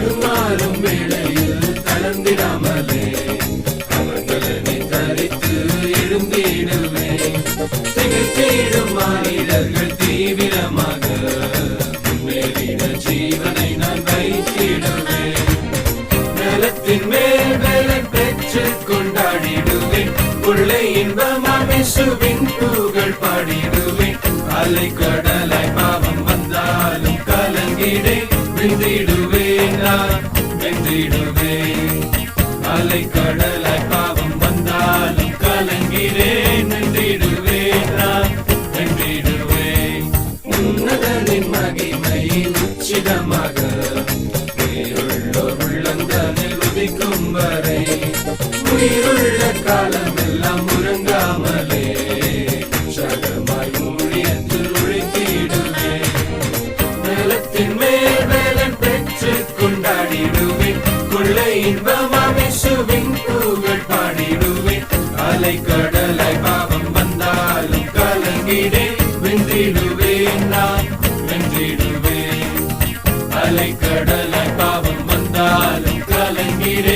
தடுமாறும் வேளையில் தளர்ந்திடாமலே அவர்களை தரித்து எழும்பிடுவேன். திகழ்த்திடும் மானிடர்கள் தீவிரமாக முன்னேறிட ஜீவனை நான் வைத்திடுவேன். நலத்தின் மேல் பலன் பெற்று கொண்டாடிடுவேன். உள்ளே இன்பமாம் இயேசுவின் புகழ் பாடிடுவேன். அலை கடலாய் பாவம் வந்தாலும் கலங்கிடே வென்றிடுவேன், நான் வென்றிடுவேன். அலை கடலாய் பாவம் வந்தாலும் கலங்கிடேன், வென்றிடுவேன், நான் வென்றிடுவேன். உன்னதனின் மகிமை உச்சிதமாக உயிருள்ளோர் உள்ளங்களில் உதிக்கும் வரை உயிருள்ள காலம் எல்லாம் உறங்காமலே உற்சாகமாய் ஊழியத்தில் உழைத்திடுவேன். நலத்தின் மேல் பலன் பெற்று கொண்டாடிடுவேன். கொள்ளை இன்பமாம் இயேசுவின் புகழ் பாடிடுவேன். அலை கடலாய் பாவம் வந்தாலும் கலங்கிடே வென்றிடுவேன், நான் வென்றிடுவேன். அலை கடலாய் பாவம் வந்தாலும் கலங்கிடே